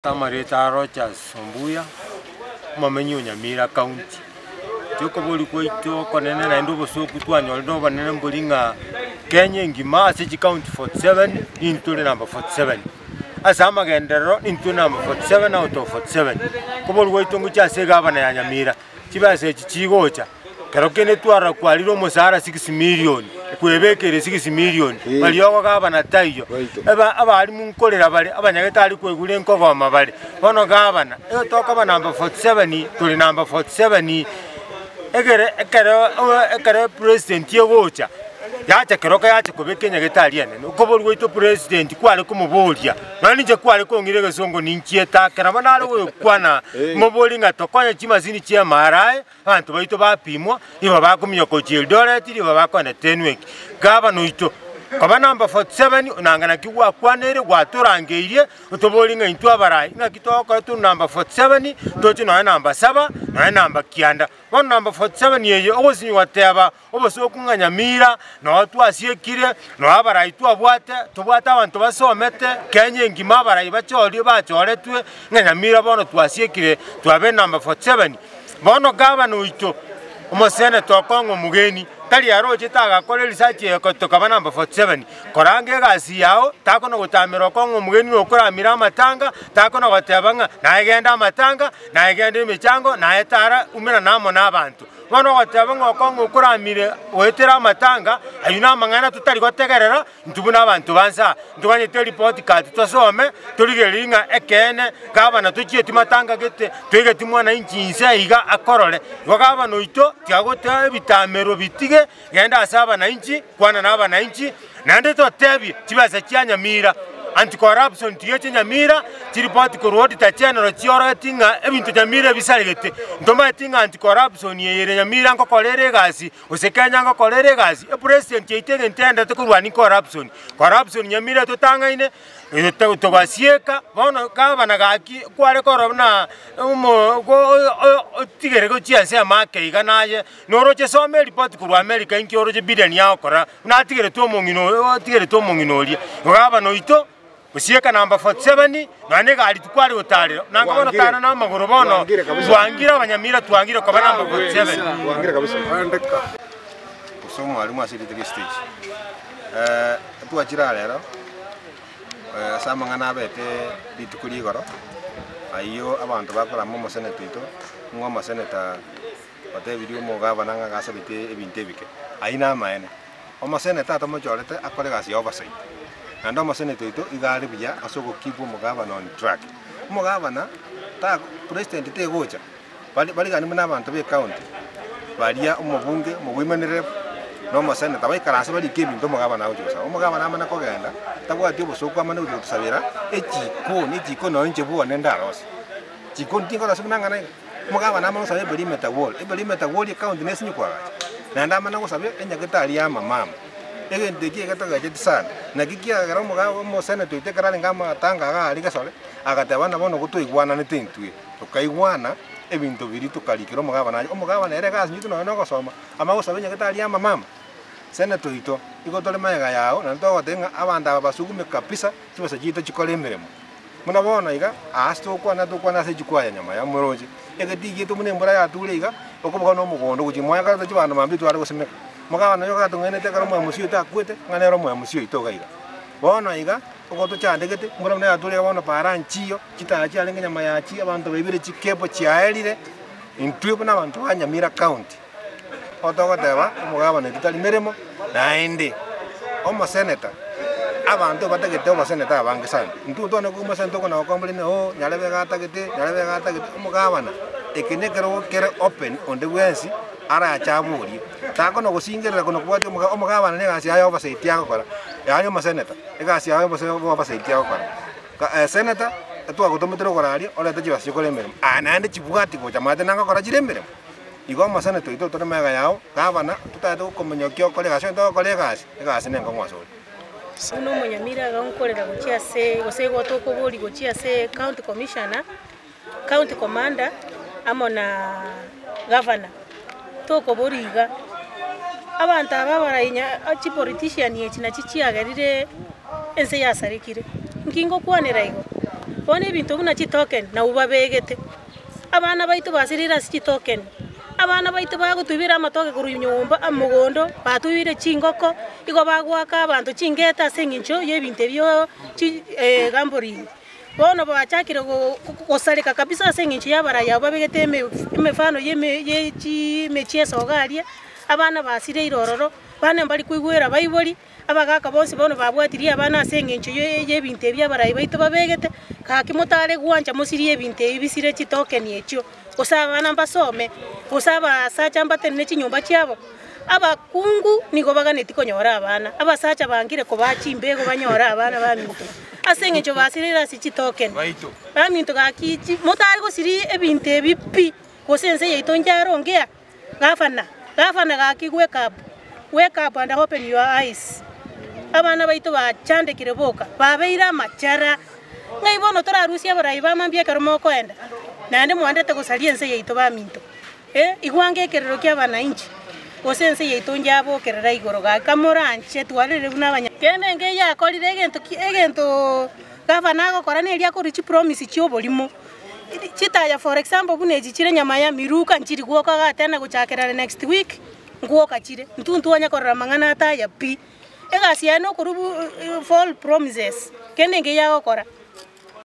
Tamarita Rogers Ombuya mamenyu Nyamira County toko boli kwaito konene na ndo bosoku twanyo ndo banene mbolinga Kenya ngima ase county 47 into number 47 asama gendero into number 47 out of 47 ko boli kwaito ngucha ase gabana ya Nyamira kibase kichigocha karokene twara kwaliro musara 6 million kwebekere 6 million balioko gabana tayo abali munkolera bali abanyageta ali kwegule nkogoma bali bono gabana toka ba number 47 tuli number 47 ekere president yegocha yacha keroka yacha kubekenya getaliane uko bolweito president kwale kumubolia nani je kwale kongire gesongo ninchieta kana banalo kwana mubolinga tokonya chimazini chia marai abantu baito bapimwa iba bakumya ko Eldoret iba bakona 10 week gaba noito kaba number 47 unangana kiwa kwanere gwaturangeire utobolinga intwa barai ngakitoko tu number 47 tochi no number 7 na number kianda one number 47 yeyo ogosinyi wateba obosokunga Nyamira no twasiekire no abarai twabwate tubwata abantu basomete Kenya ngima abarai bachori bachoretwe Nyamira bono twasiekire twabe number 47 bono gaba noito umusene tokongo mugeni tali aroje tagakore research ekotoka number 47 korange gasi yao takono gutamira kongo mugeni okuramira amatanga takono batebanga naigenda amatanga naigenda imichango naetara umira namo nabantu bono batebanga kongo okuramire wetera amatanga ayuna mangana tutari gotegerera ntubuna abantu bansa ntubanye report card tosome tuligeringa ekene gabana tuchieti matanga gete twegeti mwana inchinse iga akorore gabana noito tiagote bitamero bitige genda asaba na inchi kwana naba na inchi nande to tebi tibasa kya Nyamira anti corruption tiyeche Nyamira report ko road ta channel chiora tinga ebintu Nyamira bisalegete ndoma tinga anti corruption yere Nyamira ngo kolere gasi usekanya ngo kolere gasi president yitege ntenda to kurwani corruption Nyamira to tangaine to basieka bono kabana gaki kware korobna tigere go chiase amake iganaye noroche some report ku America inki oroje billion yao kora na tigere to mongino ri ngaba noito usieka number 47 nane gali tukwari utarira nanga bono tara na magoro bono twangira abanyamira twangire kwa number 47 twangire kabisa usomo alimu asiri tege stage tuachira lero sama ngana bete bitukuri goro ayo abantu bakora mu senate ito ngoma senata bate video mo gabana nga gasabite ebintebike aina maene o senata atamojorete akore gasi oversight ando mo senate ito igari bya asoko kipu mo gabana on track mo gabana ta president te gocha bali gani muna abantu be county balia umubunge mu women rep no mo senata bai karase bali kebi ndo mo gabana ujosa mo gabana mana ko genda tabwa tio bosoko amana ujo tusabira ejiko no nje buone ndaros jiko ndingo rasubina ngana mo gabana mo sabe bali meta wall county nesinyi kwa na ndama na ko sabe enyageta ali ama mama ege ndeki gata gaje sana na kikia gara mo senate ite gara ngama tanga ga ali gasole agatabana bono gutuigwana ne tintue tukaigwana ebintu biri tukalikiro mo gabana ere gas nyitu no gosoma ama go sabe nyageta ali ama mama senate ito igotole maega yao na ndo gotenga abanda basugume kapisa kibasa jito chikole miremo muna bona iga asto kwana se chikwaya nyama ya muroje ege digi to mune mbura ya tule iga okoboka no mugondo kujimoya ka chibana mambitu ari gosemeka magana yo gato ngene te karo musio ta kwete ngane ro musio ito ga iga bona iga okoto chandegete mbura mune atule bona para nchiyo chitachi alenge nyama ya chi abantu bebire chikepo chiaelire intwe bana abantu wa Nyamira County otogo teba mugaba ne tutali meremo naende omo senator abantu batagete omo senator abange sana ntuto ne kuma sento kona okombole ne o nyalebe gata gete mugaba na ekenekero kere open on the wensi ara achaburi tako no gusingirira kono kwate mugaba ne gasi ayo oversight yako kora yani omo senator egasi ayo oversight yako kora senator tu agotometero korari ole tachi basiko meremo anande chibugati ko chamate nanga kora jiremere igo masana to ito to mega yao gavana tutato komonyokyo kole gasho to kole gasi nengo ngwasori suno Munyamira gankorera gochia se gosego to ko boli gochia se county commissioner county commander amona governor to ko boriga abantu ababarainya achi politician yechi na chichi agarire ense yasarikire nkingo kwanera igo bona ebinto buna chitoken na ubabegete abana baitu basirira chitoken abana baitu bagutubira amatoke kuru nyumba amugondo batubire chingoko igo bagwaka abantu chingeta sengincho yebinte byo gambori bona bachakire gosarika kabisa sengincho yabaraya babegete emefano mechieso garia abana basire irororo bana mbali kwigwera baibori abagaka bonse bono babwatirie abana sengincho yebinte byabarayi baitu babegete kakimotare gwanja musirie ebinte ibisire chitokeni echo osaba bana basome osaba sacha mbatene chinyumba cyabo abakungu nigo baganeti konyora abana abasacha bangire ko bachimbego banyora abana baminto asengincho basirira sichitokeni baitu baminto gakichi motare go siri ebinte bipi gosense yeitonjarongea gafana wake up and open your eyes abana baitu bachandekire boka babeira machara ngai bono torarusia barayi bamambia karomo kwenda nande mwandete gusaria nse yeito baminto igwange kerero kya bana inchi gosense yeito njabo kerera igoro ga kamoranche twarire bunabanya kene nge yakorire egento gavana gokora neria kurichi promise chiobolimo chitaya for example buneji chire nyama ya miruka nchiri guoka gatena guchakera next week nguoka chire ntuntu wanya korora mangana ataya pi egasiano kurubu fall promises kene nge yagokora